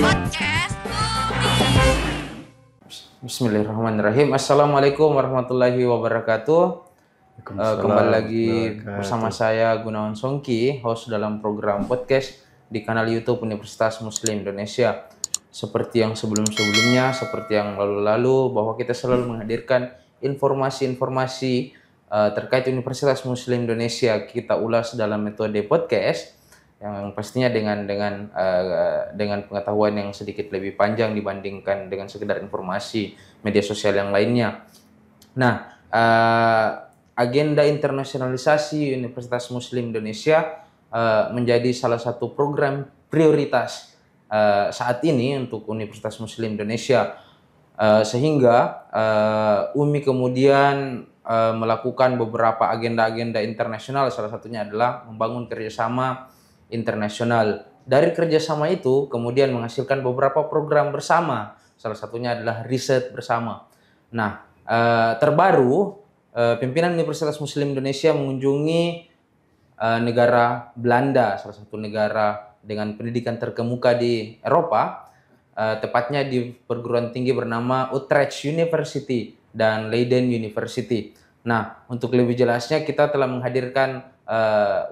Podcast Bismillahirrahmanirrahim. Assalamualaikum warahmatullahi wabarakatuh. Kembali lagi bersama saya Gunawan Songki, host dalam program podcast di kanal YouTube Universitas Muslim Indonesia. Seperti yang sebelum-sebelumnya, seperti yang lalu-lalu, bahwa kita selalu menghadirkan informasi-informasi terkait Universitas Muslim Indonesia. Kita ulas dalam metode podcast yang pastinya dengan pengetahuan yang sedikit lebih panjang dibandingkan dengan sekedar informasi media sosial yang lainnya. Nah, agenda internasionalisasi Universitas Muslim Indonesia menjadi salah satu program prioritas saat ini untuk Universitas Muslim Indonesia, sehingga UMI kemudian melakukan beberapa agenda-agenda internasional. Salah satunya adalah membangun kerjasama internasional. Dari kerjasama itu kemudian menghasilkan beberapa program bersama. Salah satunya adalah riset bersama. Nah, terbaru pimpinan Universitas Muslim Indonesia mengunjungi negara Belanda, salah satu negara dengan pendidikan terkemuka di Eropa, tepatnya di perguruan tinggi bernama Utrecht University dan Leiden University. Nah, untuk lebih jelasnya kita telah menghadirkan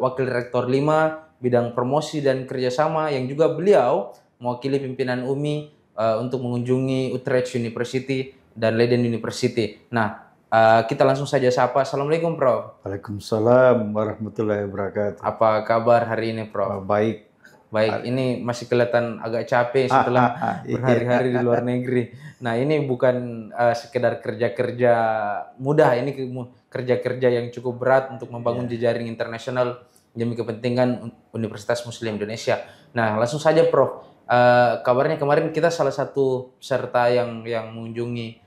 Wakil Rektor 5 bidang promosi dan kerjasama yang juga beliau mewakili pimpinan UMI untuk mengunjungi Utrecht University dan Leiden University. Nah, kita langsung saja sapa. Assalamualaikum, Prof. Waalaikumsalam warahmatullahi wabarakatuh. Apa kabar hari ini, Prof? Baik. Ini masih kelihatan agak capek setelah berhari-hari di luar negeri. Nah, ini bukan sekedar kerja-kerja mudah, ini kerja-kerja yang cukup berat untuk membangun jejaring internasional demi kepentingan Universitas Muslim Indonesia. Nah, langsung saja, Prof. Kabarnya kemarin kita salah satu peserta yang mengunjungi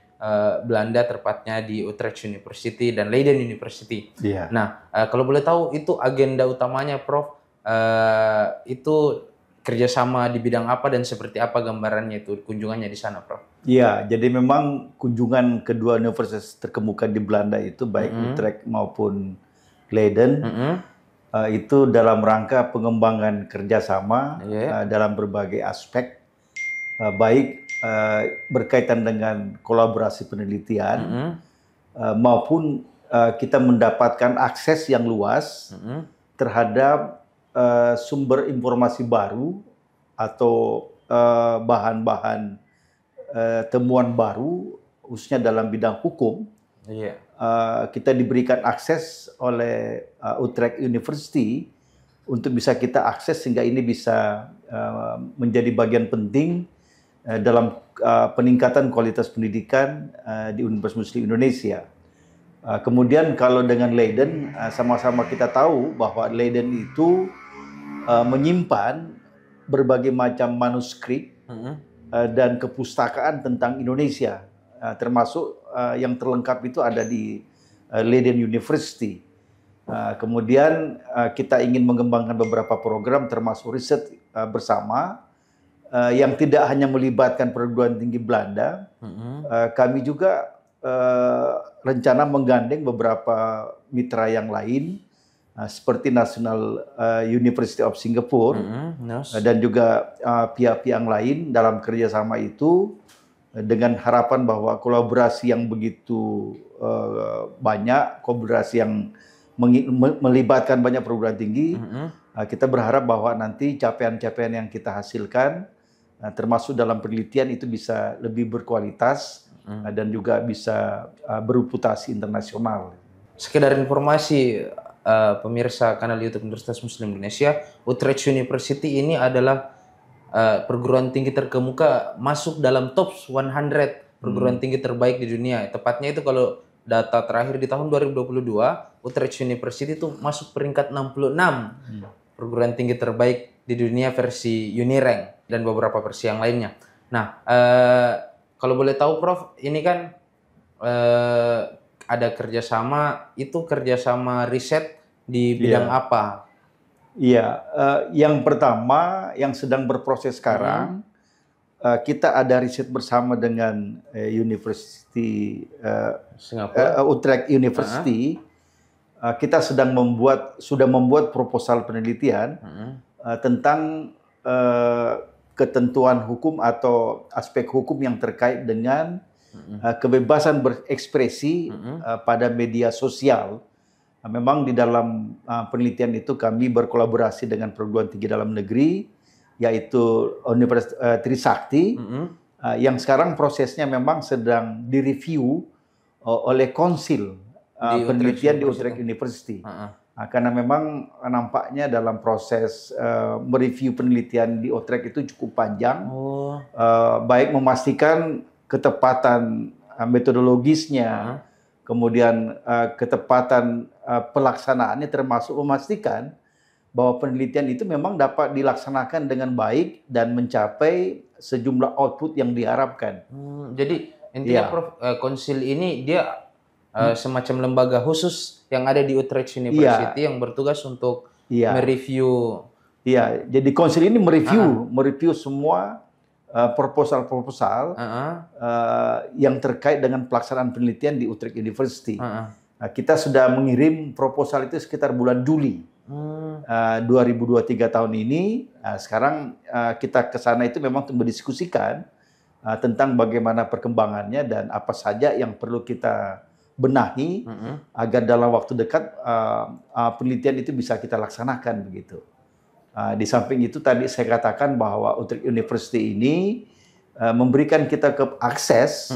Belanda, tepatnya di Utrecht University dan Leiden University. Yeah. Nah, kalau boleh tahu itu agenda utamanya, Prof. Itu kerjasama di bidang apa dan seperti apa gambarannya itu kunjungannya di sana, Prof? Iya, jadi memang kunjungan kedua universitas terkemuka di Belanda itu baik Utrecht maupun Leiden itu dalam rangka pengembangan kerjasama dalam berbagai aspek, baik berkaitan dengan kolaborasi penelitian maupun kita mendapatkan akses yang luas terhadap sumber informasi baru atau bahan-bahan temuan baru, khususnya dalam bidang hukum. Kita diberikan akses oleh Utrecht University untuk bisa kita akses sehingga ini bisa menjadi bagian penting dalam peningkatan kualitas pendidikan di Universitas Muslim Indonesia. Kemudian kalau dengan Leiden, sama-sama kita tahu bahwa Leiden itu menyimpan berbagai macam manuskrip dan kepustakaan tentang Indonesia, termasuk yang terlengkap itu ada di Leiden University. Kemudian kita ingin mengembangkan beberapa program termasuk riset bersama yang tidak hanya melibatkan perguruan tinggi Belanda. Kami juga rencana menggandeng beberapa mitra yang lain seperti National University of Singapore dan juga pihak-pihak yang lain dalam kerjasama itu, dengan harapan bahwa kolaborasi yang begitu banyak, kolaborasi yang melibatkan banyak perguruan tinggi, kita berharap bahwa nanti capaian-capaian yang kita hasilkan, termasuk dalam penelitian, itu bisa lebih berkualitas dan juga bisa bereputasi internasional. Sekedar informasi pemirsa kanal YouTube Universitas Muslim Indonesia, Utrecht University ini adalah perguruan tinggi terkemuka, masuk dalam top 100 perguruan tinggi terbaik di dunia. Tepatnya itu kalau data terakhir di tahun 2022, Utrecht University itu masuk peringkat 66 perguruan tinggi terbaik di dunia versi Unirank dan beberapa versi yang lainnya. Nah, kalau boleh tahu, Prof, ini kan ada kerjasama, itu kerjasama riset di bidang apa? Iya, yang pertama yang sedang berproses sekarang, kita ada riset bersama dengan University Utrecht University. Kita sudah membuat proposal penelitian tentang ketentuan hukum atau aspek hukum yang terkait dengan kebebasan berekspresi pada media sosial. Memang di dalam penelitian itu kami berkolaborasi dengan perguruan tinggi dalam negeri, yaitu Universitas Trisakti, yang sekarang prosesnya memang sedang direview oleh konsil penelitian di Utrecht University. Karena memang nampaknya dalam proses mereview penelitian di Utrecht itu cukup panjang, baik memastikan ketepatan metodologisnya, kemudian ketepatan pelaksanaannya, termasuk memastikan bahwa penelitian itu memang dapat dilaksanakan dengan baik dan mencapai sejumlah output yang diharapkan. Jadi intinya Prof, konsil ini dia semacam lembaga khusus yang ada di Utrecht University yang bertugas untuk mereview. Iya, jadi konsil ini mereview semua proposal-proposal yang terkait dengan pelaksanaan penelitian di Utrecht University. Nah, kita sudah mengirim proposal itu sekitar bulan Juli 2023 tahun ini. Nah, sekarang kita ke sana itu memang untuk mendiskusikan tentang bagaimana perkembangannya dan apa saja yang perlu kita benahi agar dalam waktu dekat penelitian itu bisa kita laksanakan begitu. Di samping itu tadi saya katakan bahwa Utrecht University ini memberikan kita akses,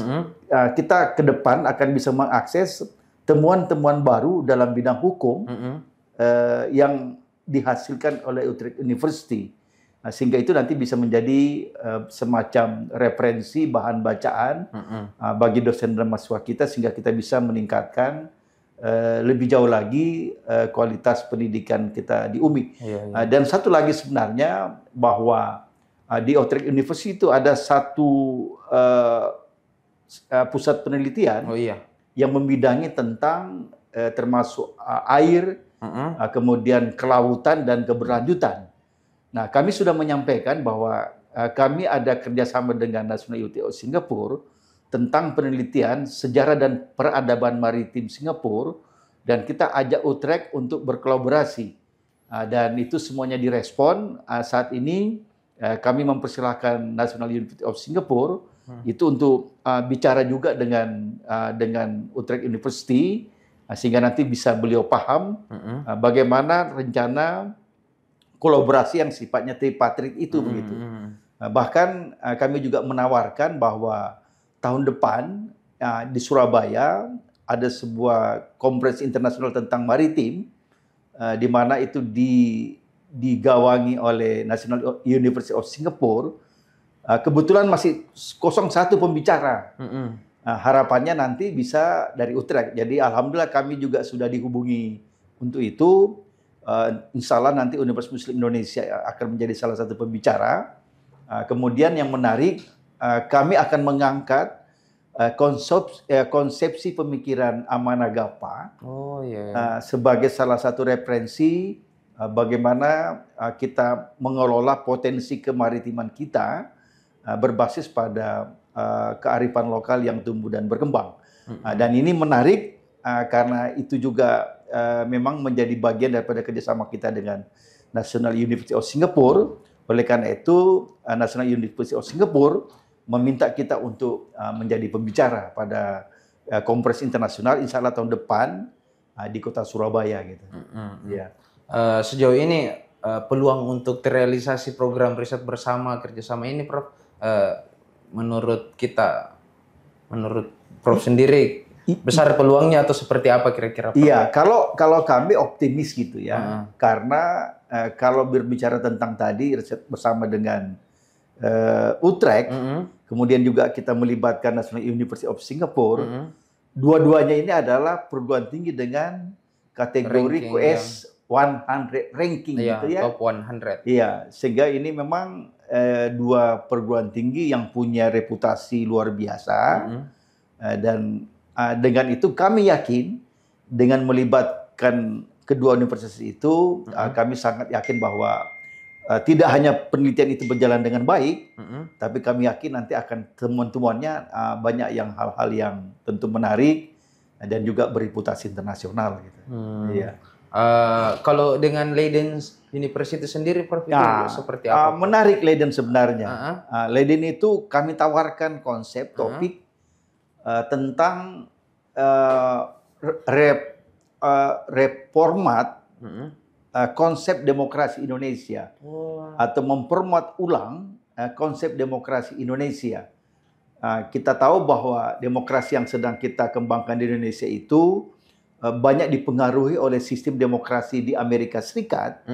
kita ke depan akan bisa mengakses temuan-temuan baru dalam bidang hukum yang dihasilkan oleh Utrecht University. Sehingga itu nanti bisa menjadi semacam referensi bahan bacaan bagi dosen dan mahasiswa kita, sehingga kita bisa meningkatkan lebih jauh lagi kualitas pendidikan kita di UMI. Dan satu lagi sebenarnya bahwa di Utrecht University itu ada satu pusat penelitian yang membidangi tentang termasuk air, kemudian kelautan dan keberlanjutan. Nah, kami sudah menyampaikan bahwa kami ada kerjasama dengan National University of Singapore tentang penelitian sejarah dan peradaban maritim Singapura, dan kita ajak Utrecht untuk berkolaborasi. Dan itu semuanya direspon. Saat ini kami mempersilahkan National University of Singapore itu untuk bicara juga dengan Utrecht University, sehingga nanti bisa beliau paham bagaimana rencana kolaborasi yang sifatnya tripartit itu begitu. Bahkan kami juga menawarkan bahwa tahun depan di Surabaya ada sebuah kongres internasional tentang maritim, di mana itu digawangi oleh National University of Singapore. Kebetulan masih kosong satu pembicara. Harapannya nanti bisa dari Utrecht. Jadi alhamdulillah kami juga sudah dihubungi untuk itu. Insya Allah nanti Universitas Muslim Indonesia akan menjadi salah satu pembicara. Kemudian yang menarik, kami akan mengangkat konsepsi pemikiran Amanagapa sebagai salah satu referensi bagaimana kita mengelola potensi kemaritiman kita berbasis pada kearifan lokal yang tumbuh dan berkembang. Dan ini menarik karena itu juga memang menjadi bagian daripada kerjasama kita dengan National University of Singapore. Oleh karena itu, National University of Singapore meminta kita untuk menjadi pembicara pada kongres internasional insya Allah tahun depan di kota Surabaya gitu. Sejauh ini peluang untuk terrealisasi program riset bersama kerjasama ini, Prof, menurut kita, menurut Prof sendiri, besar peluangnya atau seperti apa kira-kira? Iya, kalau kami optimis gitu ya, karena kalau berbicara tentang tadi riset bersama dengan Utrecht, kemudian juga kita melibatkan National University of Singapore, dua-duanya ini adalah perguruan tinggi dengan kategori QS 100 ranking gitu ya. Top 100. Iya, sehingga ini memang dua perguruan tinggi yang punya reputasi luar biasa, dan dengan itu kami yakin dengan melibatkan kedua universitas itu, kami sangat yakin bahwa tidak hanya penelitian itu berjalan dengan baik, tapi kami yakin nanti akan temuan-temuannya banyak yang hal-hal yang tentu menarik dan juga bereputasi internasional gitu. Iya. Kalau dengan Leiden University sendiri, Prof, itu seperti apa? Menarik Leiden sebenarnya. Leiden itu kami tawarkan konsep, topik tentang reformat konsep demokrasi Indonesia atau memformat ulang konsep demokrasi Indonesia. Kita tahu bahwa demokrasi yang sedang kita kembangkan di Indonesia itu banyak dipengaruhi oleh sistem demokrasi di Amerika Serikat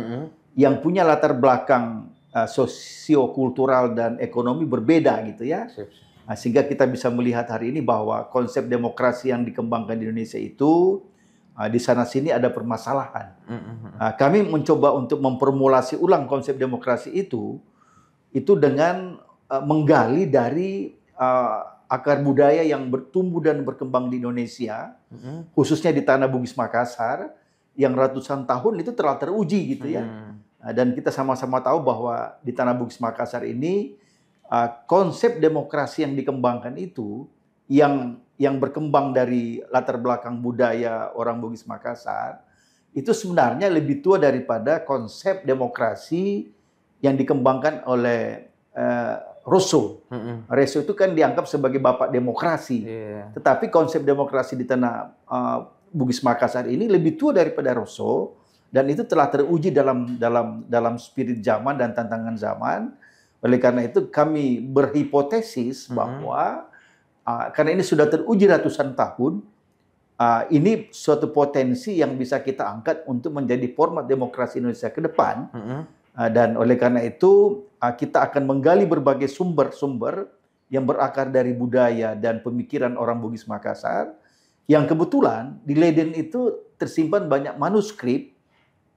yang punya latar belakang sosiokultural dan ekonomi berbeda gitu ya. Sehingga kita bisa melihat hari ini bahwa konsep demokrasi yang dikembangkan di Indonesia itu di sana sini ada permasalahan. Kami mencoba untuk memformulasi ulang konsep demokrasi itu dengan menggali dari akar budaya yang bertumbuh dan berkembang di Indonesia, khususnya di tanah Bugis Makassar, yang ratusan tahun itu telah teruji gitu ya. Dan kita sama-sama tahu bahwa di tanah Bugis Makassar ini konsep demokrasi yang dikembangkan itu yang berkembang dari latar belakang budaya orang Bugis Makassar itu sebenarnya lebih tua daripada konsep demokrasi yang dikembangkan oleh Rousseau. Rousseau itu kan dianggap sebagai bapak demokrasi. Tetapi konsep demokrasi di tanah Bugis Makassar ini lebih tua daripada Rousseau dan itu telah teruji dalam spirit zaman dan tantangan zaman. Oleh karena itu kami berhipotesis bahwa karena ini sudah teruji ratusan tahun, ini suatu potensi yang bisa kita angkat untuk menjadi format demokrasi Indonesia ke depan. Dan oleh karena itu kita akan menggali berbagai sumber-sumber yang berakar dari budaya dan pemikiran orang Bugis Makassar, yang kebetulan di Leiden itu tersimpan banyak manuskrip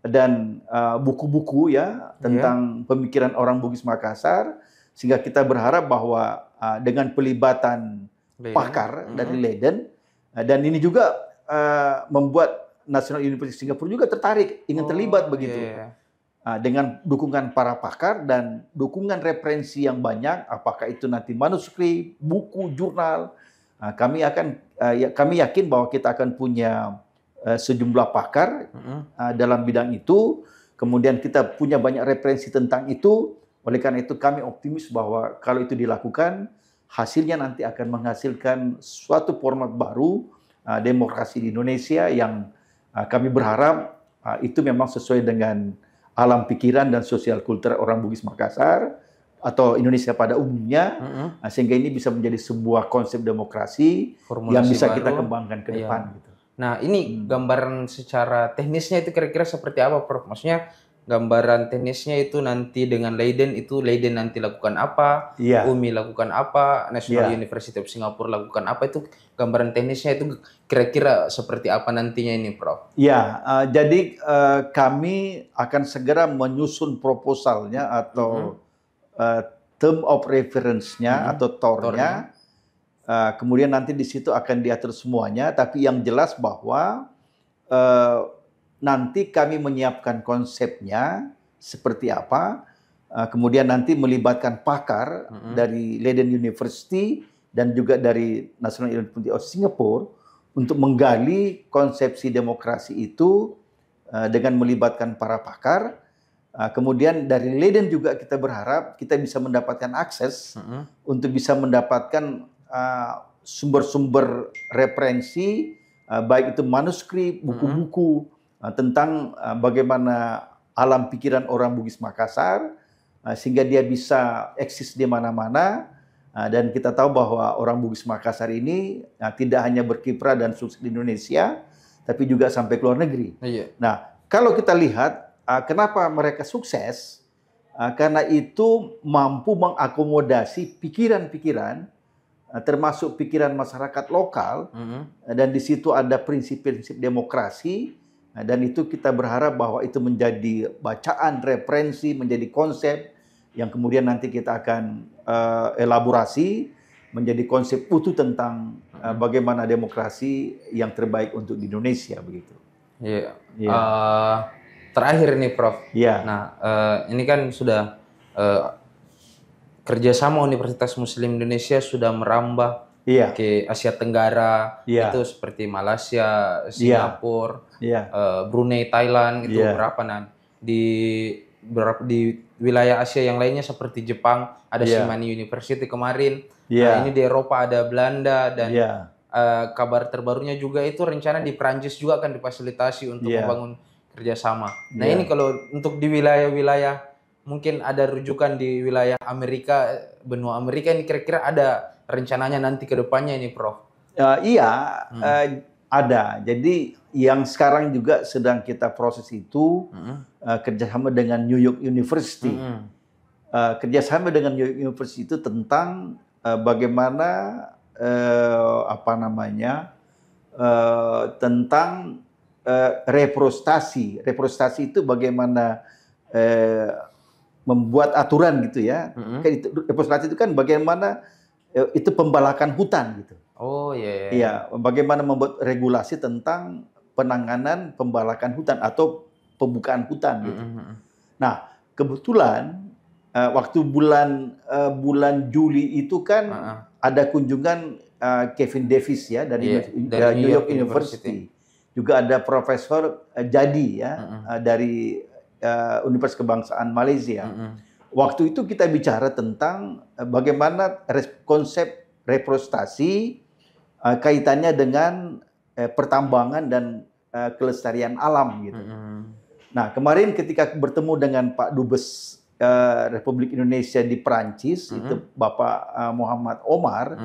dan buku-buku ya tentang pemikiran orang Bugis Makassar, sehingga kita berharap bahwa dengan pelibatan pakar dari Leiden, dan ini juga membuat National University Singapura juga tertarik ingin terlibat begitu. Dengan dukungan para pakar dan dukungan referensi yang banyak, apakah itu nanti manuskrip, buku, jurnal, kami yakin bahwa kita akan punya sejumlah pakar dalam bidang itu. Kemudian kita punya banyak referensi tentang itu. Oleh karena itu kami optimis bahwa kalau itu dilakukan, hasilnya nanti akan menghasilkan suatu format baru demokrasi di Indonesia yang kami berharap itu memang sesuai dengan alam pikiran dan sosial kultur orang Bugis Makassar atau Indonesia pada umumnya, sehingga ini bisa menjadi sebuah konsep demokrasi yang bisa kita kembangkan ke depan. Gitu. Nah, ini gambaran secara teknisnya itu kira-kira seperti apa, Prof? Maksudnya gambaran teknisnya itu nanti dengan Leiden nanti lakukan apa, UMI lakukan apa, National University of Singapore lakukan apa, itu gambaran teknisnya itu kira-kira seperti apa nantinya ini, Prof? Jadi kami akan segera menyusun proposalnya atau term of reference-nya atau TOR-nya. Kemudian nanti di situ akan diatur semuanya, tapi yang jelas bahwa nanti kami menyiapkan konsepnya seperti apa, kemudian nanti melibatkan pakar dari Leiden University dan juga dari National University of Singapore untuk menggali konsepsi demokrasi itu dengan melibatkan para pakar. Kemudian dari Leiden juga kita berharap kita bisa mendapatkan akses untuk bisa mendapatkan sumber-sumber referensi, baik itu manuskrip, buku-buku, tentang bagaimana alam pikiran orang Bugis Makassar, sehingga dia bisa eksis di mana-mana. Dan kita tahu bahwa orang Bugis Makassar ini tidak hanya berkiprah dan sukses di Indonesia, tapi juga sampai ke luar negeri. Nah, kalau kita lihat kenapa mereka sukses, karena itu mampu mengakomodasi pikiran-pikiran, termasuk pikiran masyarakat lokal, dan di situ ada prinsip-prinsip demokrasi. Dan itu kita berharap bahwa itu menjadi bacaan, referensi, menjadi konsep yang kemudian nanti kita akan elaborasi menjadi konsep utuh tentang bagaimana demokrasi yang terbaik untuk di Indonesia begitu. Terakhir nih, Prof. Nah, ini kan sudah kerjasama Universitas Muslim Indonesia sudah merambah Iya. ke Asia Tenggara, Iya. itu seperti Malaysia, Singapura, Brunei, Thailand, itu Iya. berapa. Nah, di wilayah Asia yang lainnya seperti Jepang ada Shimane University kemarin. Nah, ini di Eropa ada Belanda, dan kabar terbarunya juga itu rencana di Prancis juga akan difasilitasi untuk membangun kerjasama. Nah, ini kalau untuk di wilayah-wilayah, mungkin ada rujukan di wilayah Amerika, benua Amerika ini kira-kira ada rencananya nanti ke depannya ini, Prof? Ada. Jadi yang sekarang juga sedang kita proses itu kerjasama dengan New York University. Kerjasama dengan New York University itu tentang bagaimana tentang reforestasi. Reforestasi itu bagaimana membuat aturan gitu ya. Reforestasi itu kan bagaimana itu pembalakan hutan gitu. Oh iya. Iya, bagaimana membuat regulasi tentang penanganan pembalakan hutan atau pembukaan hutan gitu. Nah, kebetulan waktu bulan Juli itu kan ada kunjungan Kevin Davis ya dari New York University. Juga ada Profesor Jadi ya dari Universitas Kebangsaan Malaysia. Waktu itu kita bicara tentang bagaimana konsep reforestasi kaitannya dengan pertambangan dan kelestarian alam gitu. Nah, kemarin ketika bertemu dengan Pak Dubes Republik Indonesia di Prancis, itu Bapak Muhammad Omar,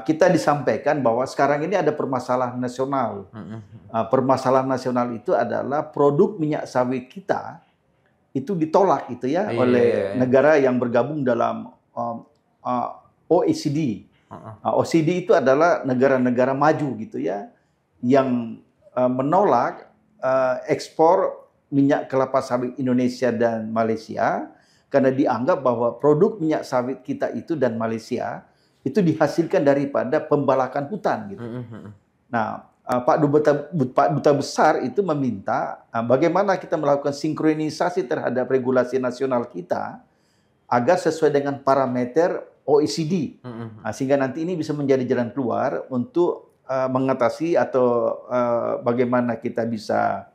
kita disampaikan bahwa sekarang ini ada permasalahan nasional. Permasalahan nasional itu adalah produk minyak sawit kita itu ditolak gitu ya oleh negara yang bergabung dalam OECD. OECD itu adalah negara-negara maju gitu ya, yang menolak ekspor minyak kelapa sawit Indonesia dan Malaysia karena dianggap bahwa produk minyak sawit kita itu dan Malaysia itu dihasilkan daripada pembalakan hutan gitu. Nah, Pak Duta Besar itu meminta bagaimana kita melakukan sinkronisasi terhadap regulasi nasional kita agar sesuai dengan parameter OECD, sehingga nanti ini bisa menjadi jalan keluar untuk mengatasi atau bagaimana kita bisa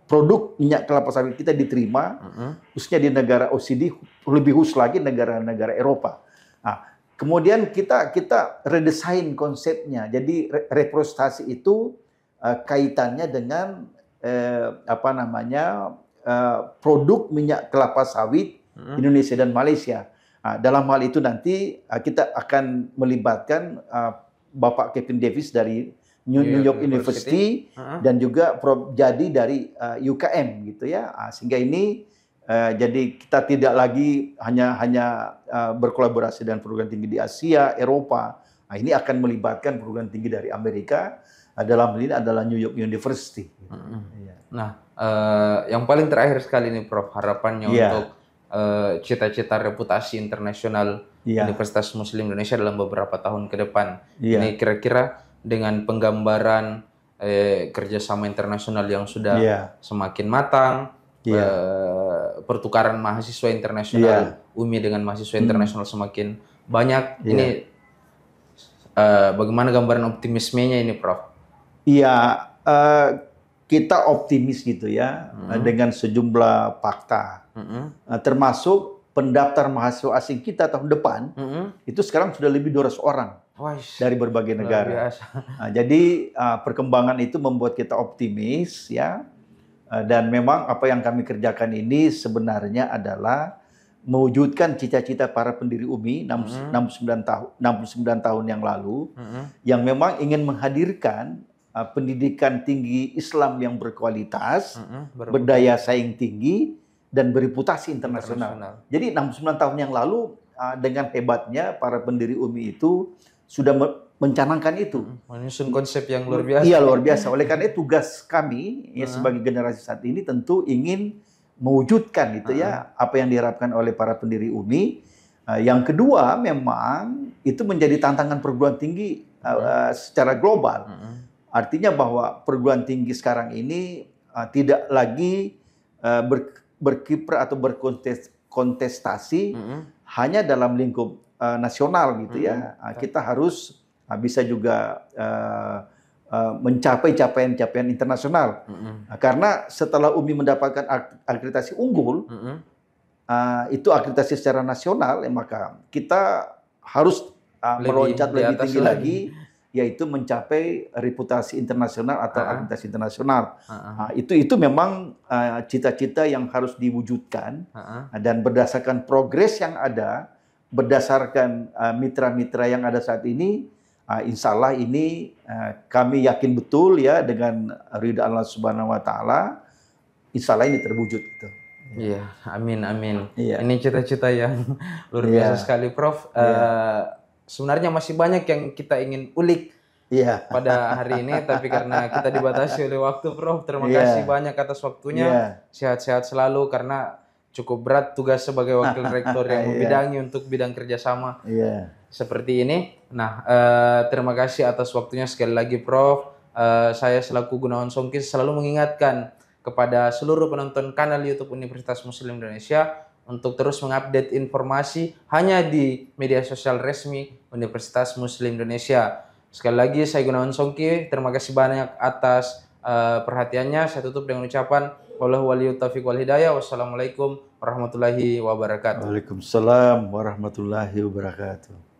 produk minyak kelapa sawit kita diterima, khususnya di negara OECD, lebih khusus lagi negara-negara Eropa. Nah, kemudian kita redesign konsepnya. Jadi reforestasi itu kaitannya dengan produk minyak kelapa sawit Indonesia dan Malaysia. Nah, dalam hal itu nanti kita akan melibatkan Bapak Kevin Davis dari New York University dan juga Prof Jadi dari UKM gitu ya. Sehingga ini jadi kita tidak lagi hanya berkolaborasi dengan perguruan tinggi di Asia, Eropa. Nah, ini akan melibatkan perguruan tinggi dari Amerika. Dalam hal ini adalah New York University. Nah, yang paling terakhir sekali nih, Prof, harapannya untuk cita-cita reputasi internasional Universitas Muslim Indonesia dalam beberapa tahun ke depan. Ini kira-kira dengan penggambaran kerjasama internasional yang sudah semakin matang, pertukaran mahasiswa internasional UMI dengan mahasiswa internasional semakin banyak. Ini bagaimana gambaran optimismenya ini, Prof? Iya, kita optimis gitu ya dengan sejumlah fakta, termasuk pendaftar mahasiswa asing kita tahun depan itu sekarang sudah lebih 200 orang dari berbagai negara. Nah, jadi perkembangan itu membuat kita optimis ya. Dan memang apa yang kami kerjakan ini sebenarnya adalah mewujudkan cita-cita para pendiri UMI 69 tahun yang lalu, yang memang ingin menghadirkan pendidikan tinggi Islam yang berkualitas, berdaya saing tinggi, dan bereputasi internasional. Jadi 69 tahun yang lalu dengan hebatnya para pendiri UMI itu sudah mencanangkan itu. Menyusun konsep yang luar biasa. Iya, luar biasa. Oleh karena itu tugas kami ya sebagai generasi saat ini tentu ingin mewujudkan gitu ya apa yang diharapkan oleh para pendiri UMI. Yang kedua memang itu menjadi tantangan perguruan tinggi secara global. Artinya bahwa perguruan tinggi sekarang ini tidak lagi berkiprah atau berkontestasi hanya dalam lingkup nasional gitu ya. Kita harus bisa juga mencapai capaian-capaian internasional. Karena setelah UMI mendapatkan akreditasi unggul, itu akreditasi secara nasional, maka kita harus meloncat lebih tinggi lagi, yaitu mencapai reputasi internasional atau akreditasi internasional. Itu memang cita-cita yang harus diwujudkan, dan berdasarkan progres yang ada, berdasarkan mitra-mitra yang ada saat ini, insya Allah ini kami yakin betul ya dengan ridha Allah Subhanahu Wa Taala, insya Allah ini terwujud gitu. Iya, amin amin. Iya. Ini cita-cita yang luar biasa sekali, Prof. Sebenarnya masih banyak yang kita ingin ulik pada hari ini, tapi karena kita dibatasi oleh waktu, Prof. Terima kasih banyak atas waktunya. Sehat-sehat selalu, karena cukup berat tugas sebagai wakil rektor yang membidangi untuk bidang kerjasama seperti ini. Nah, terima kasih atas waktunya sekali lagi, Prof. Saya selaku Gunawan Songki selalu mengingatkan kepada seluruh penonton kanal YouTube Universitas Muslim Indonesia untuk terus mengupdate informasi hanya di media sosial resmi Universitas Muslim Indonesia. Sekali lagi saya Gunawan Songki, terima kasih banyak atas perhatiannya. Saya tutup dengan ucapan wallahu waliyut taufiq wal hidayah. Wassalamualaikum warahmatullahi wabarakatuh. Waalaikumsalam warahmatullahi wabarakatuh.